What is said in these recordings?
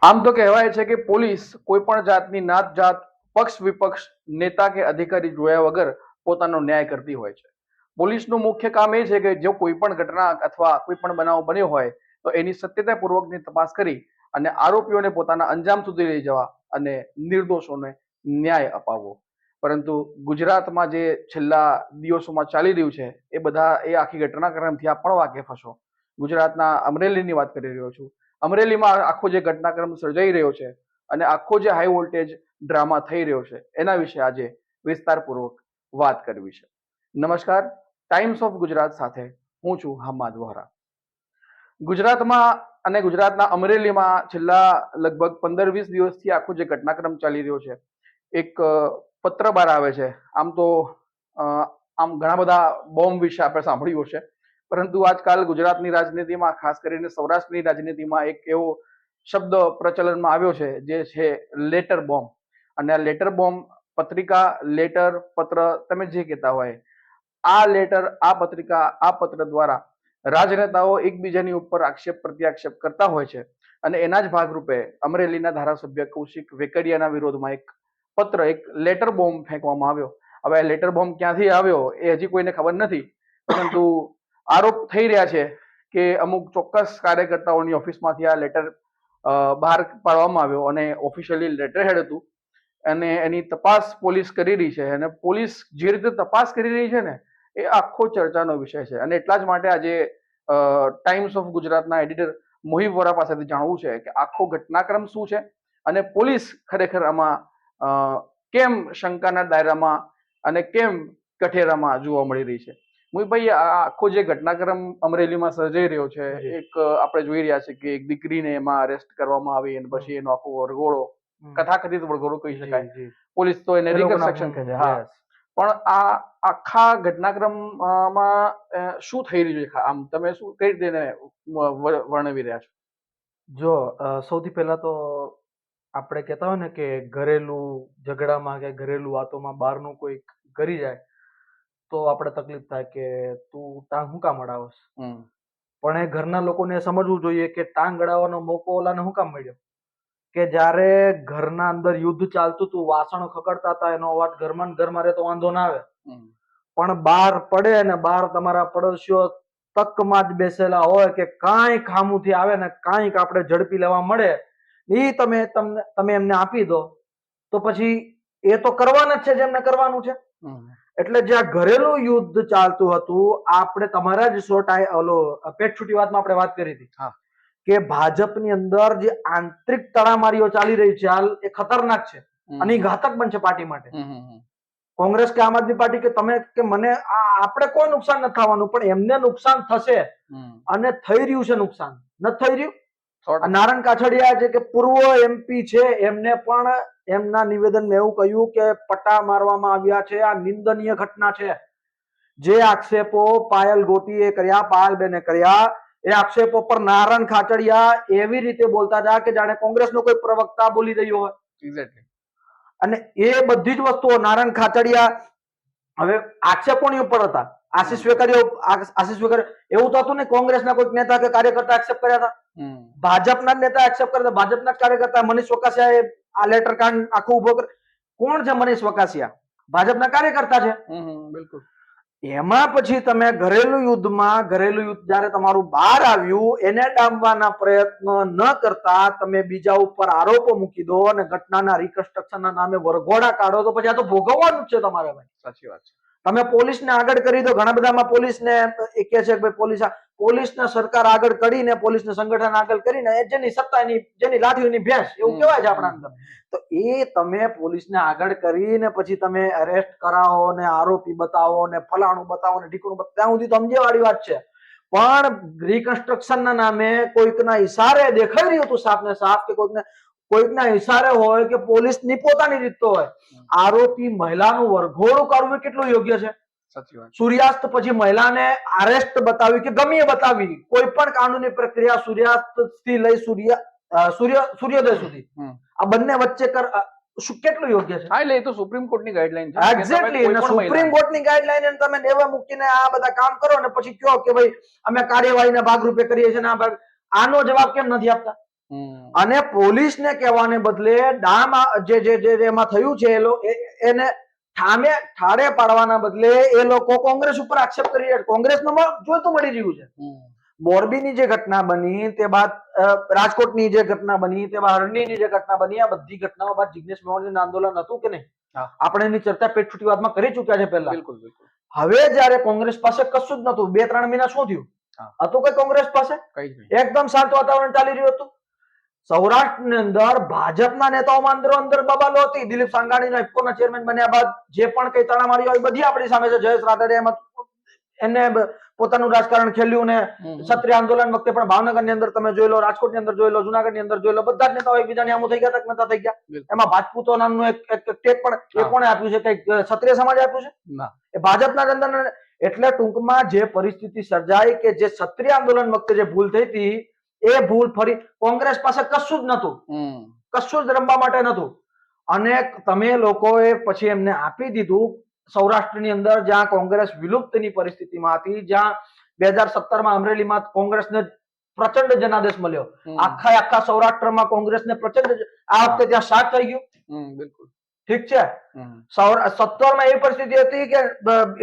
આમ તો કહેવાય છે કે પોલીસ કોઈ પણ જાતની નાત જાત પક્ષ વિપક્ષ નેતા કે અધિકારી જોયા વગર પોતાનો ન્યાય કરતી હોય છે. પોલીસનું મુખ્ય કામ એ છે કે જો કોઈ પણ ઘટના અથવા કોઈ પણ બનાવ બન્યો હોય તો એની સત્યતાપૂર્વકની તપાસ કરી અને આરોપીઓને પોતાના અંજામ સુધી લઈ જવા અને નિર્દોષોને ન્યાય અપાવવો. પરંતુ ગુજરાતમાં જે છેલ્લા દિવસોમાં ચાલી રહ્યું છે એ આખી ઘટનાક્રમથી આપ પણ વાકેફ હશો. ગુજરાતના અમરેલીની વાત કરી રહ્યો છું. અમરેલીમાં આખો જે ઘટનાક્રમ સર્જાઈ રહ્યો છે અને આખો જે હાઈ વોલ્ટેજ ડ્રામા થઈ રહ્યો છે એના વિશે આજે વિસ્તારપૂર્વક વાત કરવી છે. નમસ્કાર, ટાઈમ્સ ઓફ ગુજરાત સાથે હું છું હમ્માદ વોહરા. ગુજરાતમાં અને ગુજરાતના અમરેલીમાં છેલ્લા લગભગ 15-20 દિવસથી આખો જે ઘટનાક્રમ ચાલી રહ્યો છે, એક પત્ર બહાર આવે છે. આમ તો ઘણા બધા બોમ્બ વિશે આપણે સાંભળ્યું છે, પરંતુ આજકાલ ગુજરાતની રાજનીતિમાં, ખાસ કરીને સૌરાષ્ટ્રની રાજનીતિમાં એક એવો શબ્દ પ્રચલનમાં આવ્યો છે જે છે લેટર બોમ્બ. અને આ લેટર બોમ્બ, પત્રિકા, લેટર, પત્ર, તમે જે કહેતા હોય, આ લેટર, આ પત્રિકા, આ પત્ર દ્વારા રાજનેતાઓ એકબીજાની ઉપર આક્ષેપ પ્રત્યાક્ષેપ કરતા હોય છે. અને એના જ ભાગરૂપે અમરેલીના ધારાસભ્ય કૌશિક વેકરિયાના વિરોધમાં એક પત્ર, એક લેટર બોમ્બ ફેંકવામાં આવ્યો. હવે આ લેટર બોમ્બ ક્યાંથી આવ્યો એ હજી કોઈને ખબર નથી, પરંતુ આરોપ થઈ રહ્યા છે કે અમુક ચોક્કસ કાર્યકર્તાઓની ઓફિસમાંથી આ લેટર બહાર પાડવામાં આવ્યો અને ઓફિશિયલી લેટર હેડ હતું અને એની તપાસ પોલીસ કરી રહી છે. અને પોલીસ જે રીતે તપાસ કરી રહી છે ને, એ આખો ચર્ચાનો વિષય છે. અને એટલા જ માટે આજે ટાઈમ્સ ઓફ ગુજરાતના એડિટર મોહિબ વોરા પાસેથી જાણવું છે કે આખો ઘટનાક્રમ શું છે અને પોલીસ ખરેખર આમાં કેમ શંકાના દાયરામાં અને કેમ કઠેરામાં જોવા મળી રહી છે. મોહિબભાઈ, આ આખો જે ઘટનાક્રમ અમરેલીમાં સર્જાઈ રહ્યો છે, એક આપણે જોઈ રહ્યા છે કે એક દીકરીને એમાં અરેસ્ટ કરવામાં આવી અને પછી એનો આખો વરઘોડો, કથાકથિત વરઘોડો કહી શકાય, પોલીસ તો એને રિકન્સ્ટ્રક્શન કહે છે, હા, પણ આ આખા ઘટનાક્રમમાં શું થઈ રહ્યું છે, આમ તમે શું કઈ રીતે એને વર્ણવી રહ્યા છો? જો સૌથી પહેલા તો આપણે કહેતા હોય ને કે ઘરેલું ઝઘડામાં કે ઘરેલું વાતોમાં બહારનું કોઈ કરી જાય તો આપણે તકલીફ થાય કે તું ટાંગ હું કામ અડાવસ. પણ એ ઘરના લોકોને સમજવું જોઈએ કે ટાંગ અડાવવાનો મોકો ઓલાને હું કામ મળ્યો કે જ્યારે ઘરના અંદર યુદ્ધ ચાલતું હતું, વાસણો ખકડતા હતા, એનો અવાજ ઘરમાં રહેતો વાંધો ના આવે, પણ બહાર પડે અને બહાર તમારા પડોશીઓ તકમાં જ બેસેલા હોય કે કાંઈક ખામુથી આવે ને કાંઈક આપણે ઝડપી લેવા મળે, એ તમે એમને આપી દો તો પછી એ તો કરવાના જ છે જેમને કરવાનું છે. એટલે જ્યાં ઘરેલું યુદ્ધ ચાલતું હતું, આપણે તમારા જ પેટ છૂટી વાતમાં આપણે વાત કરી હતી કે ભાજપની અંદર જે આંતરિક તડામારીઓ ચાલી રહી છે હાલ, એ ખતરનાક છે અને ઘાતક બનશે પાર્ટી માટે. કોંગ્રેસ કે આમ આદમી પાર્ટી કે તમે કે મને આપણે કોઈ નુકસાન નથી થવાનું, પણ એમને નુકસાન થશે અને થઈ રહ્યું છે નુકસાન, નથી થઈ રહ્યું. નારણ કાછડિયા જે કે પૂર્વ એમપી છે, એમને પણ એમના નિવેદનમાં એવું કહ્યું કે પટ્ટા મારવામાં આવ્યા છે, આ નિંદનીય ઘટના છે. જે આક્ષેપો પાયલ ગોટીએ કર્યા, પાયલબેને કર્યા, એ આક્ષેપો પર નારણ કાછડિયા એવી રીતે બોલતા હતા કે જાણે કોંગ્રેસનો કોઈ પ્રવક્તા બોલી રહ્યો હોય. એક્ઝેક્ટલી. અને એ બધી જ વસ્તુઓ નારણ કાછડિયા હવે આક્ષેપોની ઉપર હતા. આશીષ વેકરિયા એવું તો હતું ને કોંગ્રેસના કોઈ નેતા કે કાર્યકર્તા આક્ષેપ કર્યા હતા, ભાજપના નેતા આક્ષેપ કર્યા હતા, ભાજપના કાર્યકર્તા મનીષ વકાસિયાએ આ લેટર કાંડ આખું ઉભો કર્યો. કોણ છે મનીષ વકાસિયા? ભાજપના કાર્યકર્તા છે. બિલકુલ. એમાં પછી તમે ઘરેલું યુદ્ધમાં, ઘરેલું યુદ્ધ જયારે તમારું બહાર આવ્યું, એને ડામવાના પ્રયત્ન ન કરતા તમે બીજા ઉપર આરોપો મૂકી દો અને ઘટનાના રિકન્સ્ટ્રક્શનના નામે વરઘોડા કાઢો, તો પછી આ તો ભોગવવાનું જ છે તમારે. સાચી વાત છે. તમે પોલીસને આગળ કરી દો. ઘણા બધામાં પોલીસને એ કહે છે કે ભાઈ પોલીસને સરકાર આગળ કરીને, પોલીસને સંગઠન આગળ કરીને, જેની સત્તાની, જેની લાઠીઓની ભેંસ એવું કહેવાય છે આપણા અંદર. તો એ તમે પોલીસને આગળ કરીને પછી તમે અરેસ્ટ કરાવો ને આરોપી બતાવો ને ફલાણું બતાવો ને ઢીકણું બતાવો, ત્યાં સુધી તો સમજવાળી વાત છે. પણ રિકન્સ્ટ્રક્શનના નામે કોઈકના ઈશારે દેખાઈ રહ્યું હતું સાફ ને સાફ કે કોઈકના ઈશારે હોય કે પોલીસની પોતાની રીત તો હોય, આરોપી મહિલાનું વરઘોડું કાઢવું કેટલું યોગ્ય છે? સૂર્યાસ્ત પછી મહિલાને અરેસ્ટ બતાવી કે ગમે એ બતાવી, કોઈ પણ કાનૂની પ્રક્રિયા સૂર્યાસ્ત થી લઈ સૂર્યોદય સુધી આ બંને વચ્ચે કેટલું યોગ્ય છે? હા, એટલે એ તો સુપ્રીમ કોર્ટની ગાઈડલાઈન છે. એક્ઝેક્ટલી, સુપ્રીમ કોર્ટની ગાઈડલાઈન તમે નેવા મૂકીને આ બધા કામ કરો ને પછી કહો કે ભાઈ અમે કાર્યવાહીના ભાગરૂપે કરીએ છીએ ને આનો જવાબ કેમ નથી આપતા? અને પોલીસને કહેવાને બદલે ડામ જે એમાં થયું છે એને ઠાડે પાડવાના બદલે એ લોકો કોંગ્રેસ ઉપર આક્ષેપ કરી રહ્યા છે. કોંગ્રેસનું જોઈતું મળી રહ્યું છે. મોરબીની જે ઘટના બની તે બાદ રાજકોટની જે ઘટના બની તે બાદ હરણીની જે ઘટના બની, આ બધી ઘટનાઓ બાદ જિગ્નેશ મેવાણીનું આંદોલન હતું કે નહીં? આપણે એની ચર્ચા પેટ છૂટીવાદમાં કરી ચુક્યા છે પહેલા. બિલકુલ બિલકુલ. હવે જયારે કોંગ્રેસ પાસે કશું જ નતું, 2-3 મહિના શું થયું હતું? કઈ કોંગ્રેસ પાસે એકદમ શાંત વાતાવરણ ચાલી રહ્યું હતું. સૌરાષ્ટ્રની અંદર ભાજપના નેતાઓમાં અંદર બબાલો હતી. દિલીપ સાંઘાણીના ઇફકોના ચેરમેન બન્યા બાદ જે પણ કઈ તણામારી હોય બધી આપણી સામે છે. જયેશ રાદડિયા એને પોતાનું રાજકારણ ખેલ્યું ને ક્ષત્રિય આંદોલન વખતે પણ ભાવનગરની અંદર તમે જોઈ લો, રાજકોટની અંદર જોઈ લો, જુનાગઢની અંદર જોઈ લો, બધા જ નેતાઓ એકબીજાને આમું થઈ ગયા નતા થઈ ગયા. એમાં ભાજપૂતો નામનું એક ટેગ પણ એ કોણે આપ્યું છે? કઈ ક્ષત્રિય સમાજે આપ્યું છે? એ ભાજપના જ અંદર. એટલે ટૂંકમાં જે પરિસ્થિતિ સર્જાઈ કે જે ક્ષત્રિય આંદોલન વખતે જે ભૂલ થઈ હતી એ ભૂલ ફરી કોંગ્રેસ પાસે કશું જ નતું, કશું જ રમવા માટે નતું. અને તમે લોકોએ પછી એમને આપી દીધું સૌરાષ્ટ્રની અંદર, જ્યાં કોંગ્રેસ વિલુપ્તની પરિસ્થિતિમાં હતી, જ્યાં 2017માં અમરેલીમાં કોંગ્રેસને પ્રચંડ જનાદેશ મળ્યો. આખા સૌરાષ્ટ્રમાં કોંગ્રેસને પ્રચંડ, આ વખતે ત્યાં 7 થઈ ગયું. બિલકુલ ઠીક છે. 17માં એવી પરિસ્થિતિ હતી કે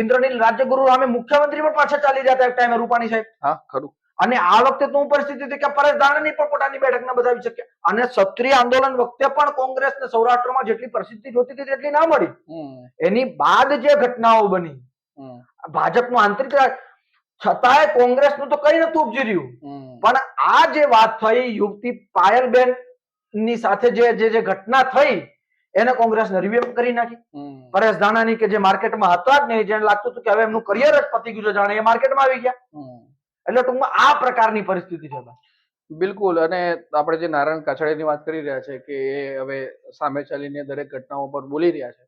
ઇન્દ્રનીલ રાજ્યગુરુ સામે મુખ્યમંત્રી પણ પાછા ચાલી જતા એક ટાઈમે રૂપાણી સાહેબ. હા ખરું. અને આ વખતે તો પરિસ્થિતિ હતી કે પરેશ ધાનાણી પણ પોતાની બેઠકને બતાવી શકે. અને ક્ષત્રિય આંદોલન વખતે પણ કોંગ્રેસને સૌરાષ્ટ્રમાં જેટલી પરિસ્થિતિ જોતી હતી તેટલી ના મળી. એની બાદ જે ઘટનાઓ બની, ભાજપનું આંતરિક, છતાંય કોંગ્રેસનું તો કઈ નતું ઉપજી રહ્યું. પણ આ જે વાત થઈ યુવતી પાયલબેન ની સાથે જે ઘટના થઈ એને કોંગ્રેસને રિવ્યુ કરી નાખી. પરેશ ધાનાણી કે જે માર્કેટમાં હતા જ નહીં, જેને લાગતું હતું કે હવે એમનું કરિયર જ પતી ગયું છે, જાણે એ માર્કેટમાં આવી ગયા. એટલે ટૂંકમાં આ પ્રકારની પરિસ્થિતિ છે. બિલકુલ. અને આપણે જે નારાયણ કાછડિયાની વાત કરી રહ્યા છે કે એ હવે સામે ચાલીને દરેક ઘટનાઓ પર બોલી રહ્યા છે,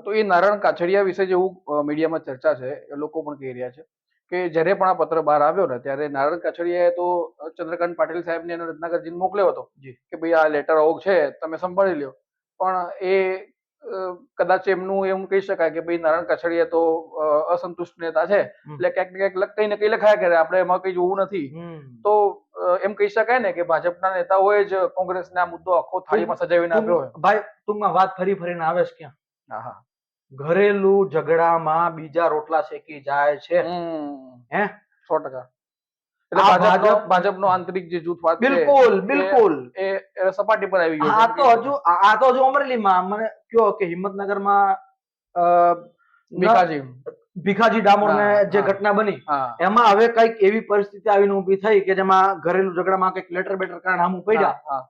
તો એ નારાયણ કાછડિયા વિશે જેવું મીડિયામાં ચર્ચા છે, એ લોકો પણ કહી રહ્યા છે કે જ્યારે પણ આ પત્ર બહાર આવ્યો ને ત્યારે નારાયણ કાછડિયાએ તો ચંદ્રકાંત પાટીલ સાહેબને અને રત્નાકરજીને મોકલ્યો હતો કે ભાઈ આ લેટર આવું છે, તમે સંભાળી લ્યો. પણ એ કદાચ એમનું એવું કહી શકાય કે ભાઈ નારાયણ કાછડિયા તો અસંતુષ્ટ નેતા છે, એટલે ક્યાંક ને ક્યાંક કઈ ને કઈ લખાયા કરે, આપણે એમાં કઈ જોવું નથી. તો એમ કહી શકાય ને કે ભાજપના નેતાઓએ જ કોંગ્રેસને આ મુદ્દો આખો થાળીમાં સજાવીને આપ્યો હોય. ભાઈ ટૂંકમાં વાત ફરીને આવે છે ક્યાં? હા, ઘરેલું ઝઘડામાં બીજા રોટલા શેકી જાય છે. 100%. એટલે ભાજપનો આંતરિક જે જૂથવાદ છે, બિલકુલ એ સપાટી પર આવી ગયો. આ તો હજુ અમરેલીમાં મને કયો કે હિંમતનગરમાં ભીખાજી ડામોરને જે ઘટના બની એમાં હવે કઈક એવી પરિસ્થિતિ આવીને ઉભી થઈ કે જેમાં ઘરેલું ઝઘડામાં કઈક લેટર બેટર કારણ સામું પડ્યા,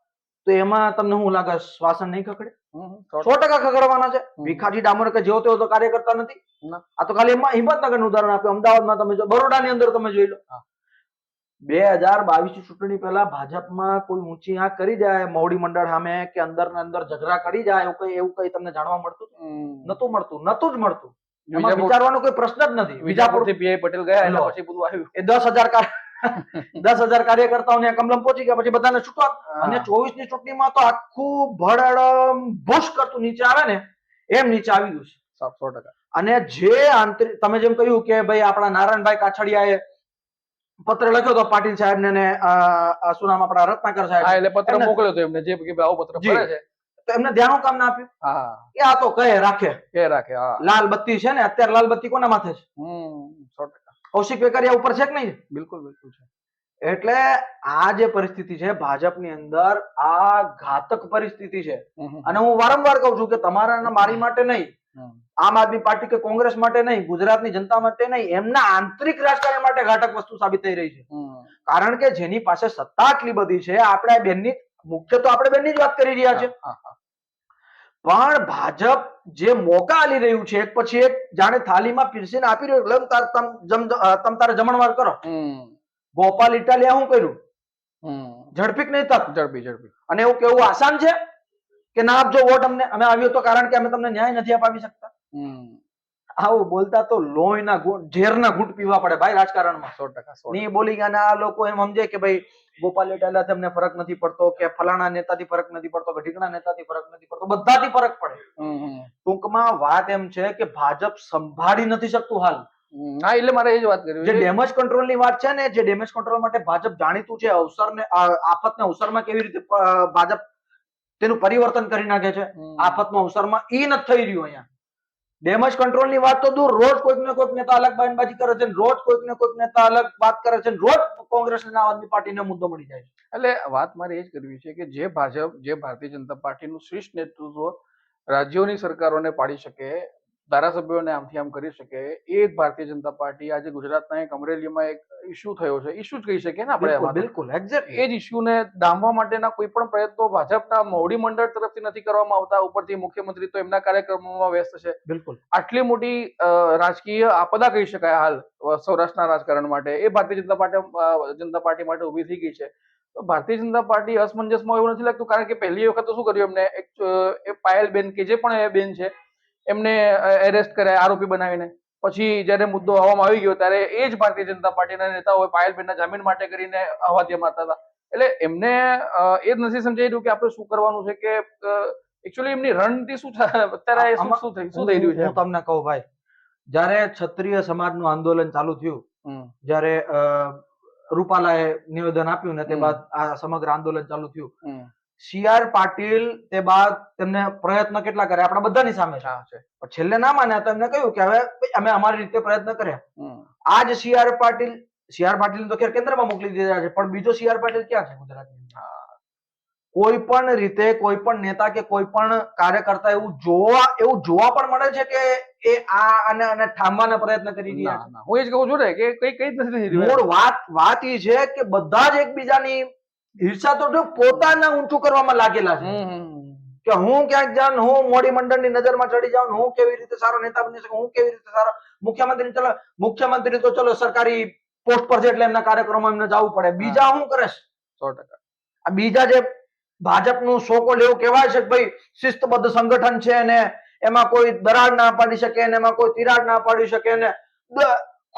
તો એમાં તમને શું લાગે શ્વાસન નહીં ખકડે? 100% ખકડવાના છે. ભીખાજી ડામોર કે જેવો તેવો તો કાર્યકર્તા નથી. આ તો ખાલી એમાં હિંમતનગરનું ઉદાહરણ આપ્યું. અમદાવાદમાં તમે જો, બરોડાની અંદર તમે જોઈ લો, 2022 ચૂંટણી પહેલા ભાજપમાં કોઈ ઊંચી આંખ કરી જાય મોવડી મંડળ સામે કે અંદર ઝઘડા કરી જાય એવું કઈ તમને જાણવા મળતું? નતું જ મળતું. એમાં વિચારવાનો કોઈ પ્રશ્ન જ નથી. વિજાપુરથી પીઆઈ પટેલ ગયા એટલે પછી બધું આવ્યું. એ 10,000 કાર્યકર્તાઓને કમલમ પહોંચી ગયા, પછી બધાને છૂટવા. અને 24 ની ચૂંટણીમાં તો આખું ભડડમ ભૂસ કરતું નીચે આવે ને એમ નીચે આવી ગયું છે. 100%. અને જે આંતરિક, તમે જેમ કહ્યું કે ભાઈ આપણા નારાયણભાઈ કાછડિયાએ પત્ર લખ્યો હતો પાટીલ સાહેબ ને શું નામ આપણા રત્નાકર સાહેબ, એટલે પત્ર મોકલ્યો હતો એમને જે કે આવો પત્ર પડે છે, તો એમને ધ્યાન કામ ના આપ્યું. એ આ તો કહે રાખે. લાલ બત્તી છે ને અત્યારે, લાલ બત્તી કોના માથે છે? 100%. કૌશિક વેકરિયા ઉપર છે કે નહીં? બિલકુલ છે. એટલે આ જે પરિસ્થિતિ છે ભાજપની અંદર, આ ઘાતક પરિસ્થિતિ છે. અને હું વારંવાર કહું છું કે તમારા મારી માટે નહીં, આમ આદમી પાર્ટી કે કોંગ્રેસ માટે નહીં, ગુજરાતની જનતા માટે નહીં, એમના આંતરિક રાજકારણ માટે ઘાતક વસ્તુ સાબિત થઈ રહી છે. કારણ કે જેની પાસે સત્તા આટલી બધી છે, આપણે બેનની, મુખ્ય તો આપણે બેનની જ વાત કરી રહ્યા છે, પણ ભાજપ જે મોકા આલી રહ્યું છે એક પછી એક, જાણે થાળીમાં પીરસીને આપી રહ્યું, તમ તારે જમણવાર કરો. ગોપાલ ઇટાલિયા શું કર્યું? ઝડપી નહીં તક, ઝડપી. અને એવું કેવું આસાન છે કે ના આપજો વોટ અમને, અમે આવ્યો તો કારણ કે અમે તમને ન્યાય નથી અપાવી શકતા. આવું બોલતા તો લોહીના ઝેરના ઘૂંટ પીવા પડે ભાઈ રાજકારણમાં. 100%. નહીં બોલી ગયા આ લોકો એમ સમજે કે ભાઈ ગોપાલ ઇટાલિયા અમને ફરક નથી પડતો, કે ફલાણા નેતાથી ફરક નથી પડતો, કે ઢીકણા નેતાથી ફરક નથી પડતો, બધાથી ફરક પડે. ટૂંકમાં વાત એમ છે કે ભાજપ સંભાળી નથી શકતું હાલ. હા, એટલે મારે એ જ વાત કરવી જે છે. ડેમેજ કંટ્રોલ ની વાત છે ને, જે ડેમેજ કંટ્રોલ માટે ભાજપ જાણીતું છે, અવસરને આફતને અવસરમાં કેવી રીતે ભાજપ તેનું પરિવર્તન કરી નાખે છે, આફતનો અવસરમાં ઈ નથી થઈ રહ્યું અહીંયા. ડેમેજ કંટ્રોલ ની વાત તો દૂર, રોજ કોઈક ને કોઈક નેતા અલગ બયાનબાજી કરે છે, રોજ કોઈક ને કોઈક નેતા અલગ વાત કરે છે, રોજ કોંગ્રેસ અને આમ આદમી પાર્ટીને મુદ્દો મળી જાય છે. એટલે વાત મારે એ જ કરવી છે કે જે ભાજપ, જે ભારતીય જનતા પાર્ટીનું શીર્ષ નેતૃત્વ રાજ્યોની સરકારોને પાડી શકે, ધારાસભ્યોને આમથી આમ કરી શકે, એ જ ભારતીય જનતા પાર્ટી આજે ગુજરાતના એક અમરેલીમાં એક ઇસ્યુ થયો છે, ઇસ્યુ જ કહી શકીએ ને આપણે બિલકુલ એમાં તો. બિલકુલ એક્ઝેક્ટલી. એ જ ઇસ્યુને ડામવા માટેના કોઈ પણ પ્રયત્નો ભાજપના મોવડી મંડળ તરફથી નથી કરવામાં આવતા. ઉપરથી મુખ્યમંત્રી તો એમના કાર્યક્રમોમાં વ્યસ્ત છે. બિલકુલ આટલી મોટી રાજકીય આપદા કહી શકાય હાલ સૌરાષ્ટ્રના રાજકારણ માટે, એ ભારતીય જનતા પાર્ટી માટે ઉભી થઈ ગઈ છે. તો ભારતીય જનતા પાર્ટી અસમંજસમાં એવું નથી લાગતું, કારણ કે પહેલી વખત તો શું કર્યું એમને, એક પાયલબેન કે જે પણ એ બેન છે એમને એરેસ્ટ કર્યા આરોપી બનાવીને. પછી જયારે મુદ્દો હવામાં આવી ગયો ત્યારે એ જ ભારતીય જનતા પાર્ટીના નેતાઓએ પાયલબેનના જામીન માટે કરીને અવાત્ય મારતા હતા. એટલે એમને એ જ નથી સમજાઈ રહ્યું કે આપણે શું કરવાનું છે, કે એકચ્યુઅલી એમની રણનીતિ શું છે અત્યારે, શું થઈ રહ્યું છે. હું તમને કહું ભાઈ, જ્યારે ક્ષત્રિય સમાજનું આંદોલન ચાલુ થયું, જ્યારે રૂપાલાએ નિવેદન આપ્યું ને તે બાદ આ સમગ્ર આંદોલન ચાલુ થયું, સીઆર પાટીલ તે બાદ તેમને પ્રયત્ન કેટલા કર્યા આપણા બધાની સામે છે, પણ છેલ્લે ના માન્યા તો એમને કહ્યું કે હવે અમે અમારી રીતે પ્રયત્ન કર્યા. આજ સીઆર પાટીલ તો ખેર કેન્દ્રમાં મોકલી દીધા છે, પણ બીજો સીઆર પાટીલ ક્યાં છે ગુજરાતની? કોઈ પણ રીતે કોઈ પણ નેતા કે કોઈ પણ કાર્યકર્તા એવું જોવા પણ મળે છે કે એ આને થાંભવાના પ્રયત્ન કરી રહ્યા છે? હું એ જ કહું છું ને કે કઈ જ નથી થઈ રહ્યું. મૂળ વાત એ છે કે બધા જ એકબીજાની ઈર્ષા તો જો પોતાના ઊંચું કરવામાં લાગેલા છે, કે હું ક્યાંક જાઉં, હું મોડી મંડળની નજરમાં ચડી જાઉં, હું કેવી રીતે સારો નેતા બની શકું, હું કેવી રીતે સારો મુખ્યમંત્રી તો ચલો સરકારી પોસ્ટ પર છે એટલે એમના કાર્યક્રમમાં એમને જવું પડે. બીજા શું કરે છે? 100%. આ બીજા જે ભાજપનું સોકોલ એવું કહેવાય છે કે ભાઈ શિસ્તબદ્ધ સંગઠન છે ને એમાં કોઈ દરાર ના પાડી શકે ને એમાં કોઈ તિરાડ ના પાડી શકે ને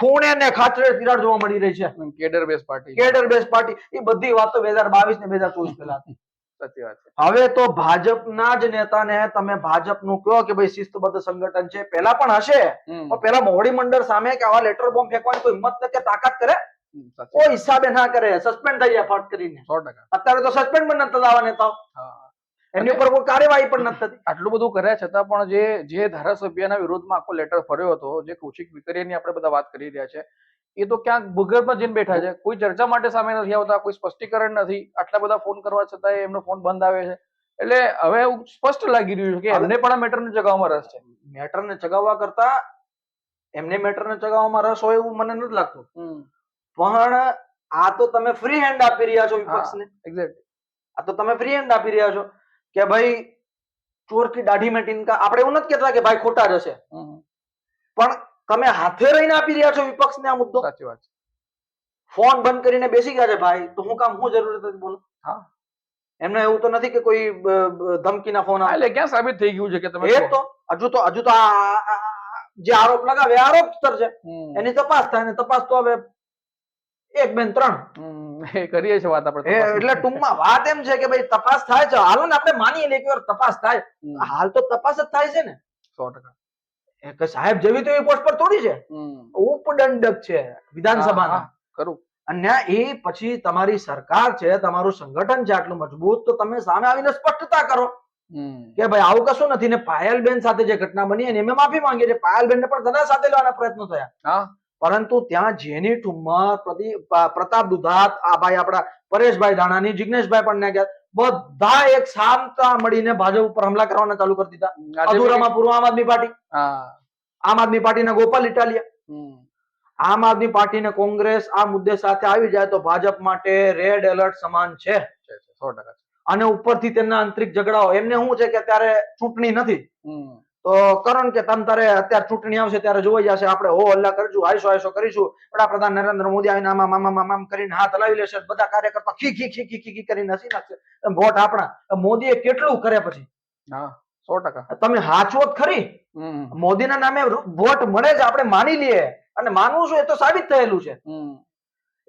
ખૂણે ને ખાતરે તિરાડ જોવા મળી રહી છે. Cadre base party. એ બધી વાતો 2022 ને 2024 પહેલા હતી. સાચી વાત છે. હવે તો ભાજપના જ નેતાને તમે ભાજપનું કહો કે ભાઈ શિસ્તબદ્ધ સંગઠન છે, પહેલા પણ હશે, પણ પહેલા મોવડી મંડળ સામે કે આવા લેટર બોમ્બ ફેંકવાની કોઈ હિંમત કે તાકાત કરે? કોઈ હિસાબે ના કરે, સસ્પેન્ડ થઈ જાય ફટ કરીને. 100%. અત્યારે તો સસ્પેન્ડ પણ નથી થતા નેતાઓ, એમની ઉપર કોઈ કાર્યવાહી પણ નથી થતી. આટલું બધું કર્યા છતાં પણ જે ધારાસભ્યના વિરોધમાં આખો લેટર ફર્યો હતો, જે કૌશિક વિકરિયાની આપણે બધા વાત કરી રહ્યા છે, એ તો ક્યાંક ભૂગર્ભમાં જઈને બેઠા છે. કોઈ ચર્ચા માટે સામે નથી આવતા, કોઈ સ્પષ્ટીકરણ નથી. આટલા બધા ફોન કરવા છતાં એમનો ફોન બંધ આવે છે. એટલે હવે એવું સ્પષ્ટ લાગી રહ્યું છે કે એમને પણ આ મેટરને ચગાવવામાં રસ છે. મેટરને ચગાવવા કરતા એમને મેટરને ચગાવવામાં રસ હોય એવું મને નથી લાગતું. પણ આ તો તમે ફ્રી હેન્ડ આપી રહ્યા છો વિપક્ષને. એક્ઝેક્ટલી. આ તો તમે ફ્રી હેન્ડ આપી રહ્યા છો કે ભાઈ ચોર કી દાઢી મેં ટીનકા. આપણે એવું નથી કહેતા કે ભાઈ ખોટા જ હશે, પણ તમે હાથે રહીને આપી રહ્યા છો વિપક્ષને આ મુદ્દો. સાચી વાત છે. ફોન બંધ કરીને બેસી ગયા છે ભાઈ, તો હું કામ, હું જરૂરત હતી બોલો? એમને એવું તો નથી કે કોઈ ધમકીના ફોન આવે. એટલે ક્યાં સાબિત થઈ ગયું છે કે તમે એ તો હજુ તો જે આરોપ લગાવે આરોપ સ્તર છે, એની તપાસ થાય ને તપાસ તો હવે 1, 2, 3 કરીએ છીએ વાત આપણે. એટલે ટૂંકમાં વાત એમ છે કે ભાઈ તપાસ થાય છે. હાલો ને આપણે માનીએ ને એકવાર તપાસ થાય, હાલ તો તપાસ જ થાય છે ને. 100%. સાહેબ જેવી તો એ પોસ્ટ પર થોડી છે, ઉપદંડક છે વિધાનસભાના. ખરું. અને એ પછી તમારી સરકાર છે, તમારું સંગઠન છે આટલું મજબૂત, તો તમે સામે આવીને સ્પષ્ટતા કરો કે ભાઈ આવું કશું નથી. ને પાયલબેન સાથે જે ઘટના બની એની અમે માફી માંગીએ છીએ. પાયલબેનને પણ ઘણા સાથે લેવાના પ્રયત્નો થયા, પરંતુ ત્યાં જેની ઠુમ્મર, પ્રતાપ દુધાત, આ ભાઈ આપણા પરેશભાઈ ધાનાની, જિગ્નેશભાઈ પણ ગયા, બધા એક સામતા મળીને ભાજપ ઉપર હુમલા કરવાના ચાલુ કરી દીધા. અધૂરામાં પૂર્વ આમ આદમી પાર્ટી, આમ આદમી પાર્ટીના ગોપાલ ઇટાલિયા. આમ આદમી પાર્ટી ને કોંગ્રેસ આ મુદ્દે સાથે આવી જાય તો ભાજપ માટે રેડ એલર્ટ સમાન છે. 100%. અને ઉપરથી તેમના આંતરિક ઝઘડાઓ. એમને શું છે કે અત્યારે ચૂંટણી નથી, તો કારણ કે તમ તારે અત્યારે ચૂંટણી આવશે ત્યારે જોઈ જશે, આપણે હો હલ્લા કરશું, આયસો કરીશું, વડાપ્રધાન નરેન્દ્ર મોદી આવીને આમ કરીને હાથ હલાવી લેશે, બધા કાર્યકર્તા ખી કરીને હસી નાખશે, વોટ આપણા. મોદીએ કેટલું કરે પછી? 100%. તમે હાચવો ખરી, મોદીના નામે વોટ મળે છે, આપણે માની લઈએ, અને માનવું શું એ તો સાબિત થયેલું છે.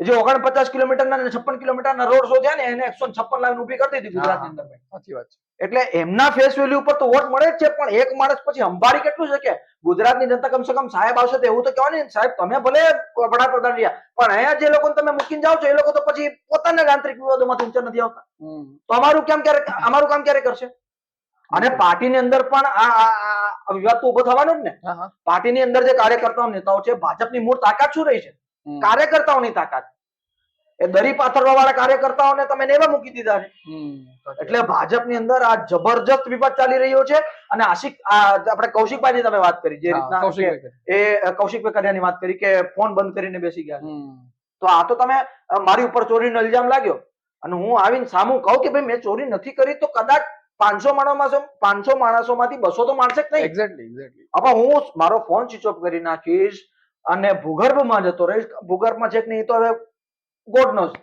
જે 49 કિલોમીટરના 56 કિલોમીટરના રોડ શો થયા ને એને 156 લાખ ઉભી કરી દીધી ગુજરાતની અંદર. સાચી વાત છે. એટલે એમના ફેસ વેલ્યુ ઉપર તો વોટ મળે જ છે, પણ એક માણસ પછી અંબાડી કેટલું છે કે ગુજરાતની જનતા કમસે કમ સાહેબ આવશે તો એવું તો કહેવાય ને સાહેબ તમે ભલે વડાપ્રધાન રહ્યા પણ અહીંયા જે લોકોને તમે મૂકીને જાઓ છો એ લોકો તો પછી પોતાના જ આંતરિક વિવાદોમાંથી ઊંચા નથી આવતા. તો અમારું કામ ક્યારે કરશે? અને પાર્ટીની અંદર પણ આ વિવાદ તો ઉભો થવાનો જ ને. પાર્ટીની અંદર જે કાર્યકર્તાઓ નેતાઓ છે, ભાજપની મૂળ તાકાત શું રહી છે? કાર્યકર્તાઓની તાકાત. એ દરી પાથરવા વાળા કાર્યકર્તાઓને તમે નેવા મૂકી દીધા છે. એટલે ભાજપની અંદર આ જબરજસ્ત વિવાદ ચાલી રહ્યો છે. અને આપણે કૌશિકભાઈની તમે વાત કરી જે રીતના એ કૌશિક વેકરિયાની વાત કરી કે ફોન બંધ કરીને બેસી ગયા, તો આ તો તમે મારી ઉપર ચોરીનો ઇલ્ઝામ લાગ્યો અને હું આવીને સામું કહું કે ભાઈ મેં ચોરી નથી કરી તો કદાચ 500 માણસોમાંથી 200 તો માનશે જ નહીં. એક્ઝેક્ટલી. હવે હું મારો ફોન સ્વિચ ઓફ કરી નાખીશ અને ભૂગર્ભમાં જતો રહીશ. ભૂગર્ભમાં છે કે નહીં તો હવે ગોડ નોઝ.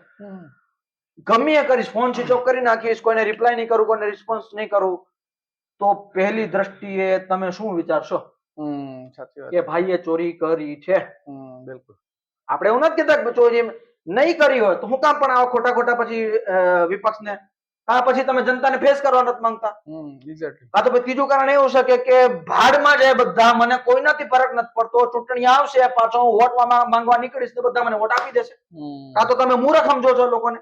ગમે એ કરીશ, ફોન સ્વિચ ઓફ કરી નાખીશ, કોઈને રિપ્લાય નહીં કરું, કોઈને રિસ્પોન્સ નહીં કરું, તો પહેલી દ્રષ્ટિએ તમે શું વિચારશો કે ભાઈએ ચોરી કરી છે? બિલકુલ. આપણે એવું નથી કહેતા કે ચોરી નહીં કરી હોય તો હું કામ પણ આવા ખોટા પછી વિપક્ષને પછી તમે જનતાને ફેસ કરવા નથી માંગતા. આ તો પછી ત્રીજું કારણ એવું છે કે ભાડમાં જાય બધા, મને કોઈનાથી ફરક નથી પડતો, ચૂંટણી આવશે પાછો હું વોટ માંગવા નીકળીશ તો બધા મને વોટ આપી દેશે. કાં તો તમે મૂર્ખ સમજો છો લોકોને.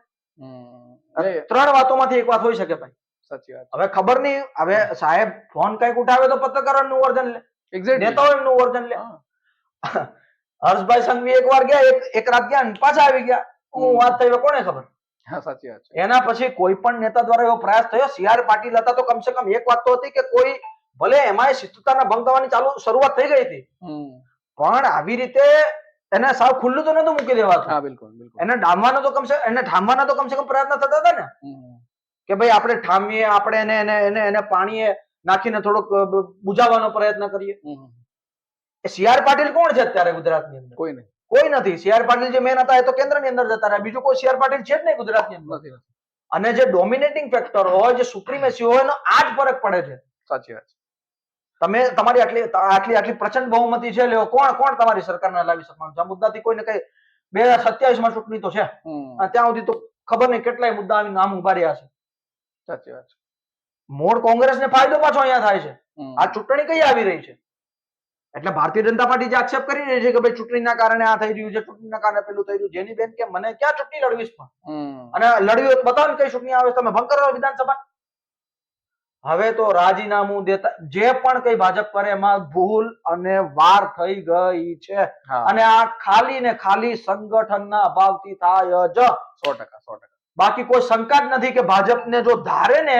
3 વાતોમાંથી એક વાત હોઈ શકે ભાઈ. સાચી વાત. હવે ખબર નહીં, હવે સાહેબ ફોન કઈક ઉઠાવે તો પત્રકારોનું વર્જન લે, નેતાઓ એમનું વર્જન લે. હર્ષભાઈ સંઘવી એકવાર ગયા, એક રાત ગયા અને પાછા આવી ગયા. હું વાત થઈ કોને ખબર? સાચી વાત છે. એના પછી કોઈ પણ નેતા દ્વારા એવો પ્રયાસ થયો? CR પાટીલ હતા તો કમસે કમ એક વાત તો હતી કે કોઈ ભલે એમાં શિસ્તતાના ભંગ થવાની શરૂઆત થઈ ગઈ હતી, પણ આવી રીતે એને સાવ ખુલ્લું તો નતું મૂકી દેવાતું. બિલકુલ. એને ડામવાનો તો કમસે કમ પ્રયત્ન થતા હતા ને કે ભાઈ આપણે ઠામીએ, આપણે એને પાણીએ નાખીને થોડોક બુજાવવાનો પ્રયત્ન કરીએ. CR પાટીલ કોણ છે અત્યારે ગુજરાતની અંદર? કોઈ નથી. CR પાટીલ જે મેન હતા એ તો કેન્દ્રની અંદર જતા રહ્યા, બીજું કોઈ CR પાટીલ છે જ નહીં ગુજરાતની અંદર. અને જે ડોમિનેટિંગ ફેક્ટર હોય, જે સુપ્રીમેસી હોય, એનો આ જ ફરક પડે છે. સાચી વાત. તમે તમારી આટલી પ્રચંડ બહુમતી છે, કોણ તમારી સરકારને લાવી શકવાનું? આ મુદ્દાથી કોઈને કઈ 2027 માં ચૂંટણી તો છે, ત્યાં સુધી તો ખબર નહીં કેટલાય મુદ્દા આવીને નામ ઉભા રહ્યા છે. સાચી વાત. મૂળ કોંગ્રેસને ફાયદો પાછો અહીંયા થાય છે. આ ચૂંટણી કઈ આવી રહી છે? એટલે ભારતીય જનતા પાર્ટી જે આક્ષેપ કરી રહી છે કે ભાઈ ચૂંટણીના કારણે આ થઈ રહ્યું છે, ચૂંટણીના કારણે પેલું થઈ રહ્યું, જેની બેન કે મને ક્યાં ચૂંટણી લડવીશ પણ, અને લડવી હોય બતાવો ને કઈ ચૂંટણી આવે, તમે ભંગ કરો વિધાનસભા. હવે તો રાજીનામું દેતા જે પણ કઈ ભાજપ કરે એમાં ભૂલ અને વાર થઈ ગઈ છે. અને આ ખાલી ને ખાલી સંગઠનના અભાવથી થાય જ. 100%. બાકી કોઈ શંકા જ નથી કે ભાજપને જો ધારે ને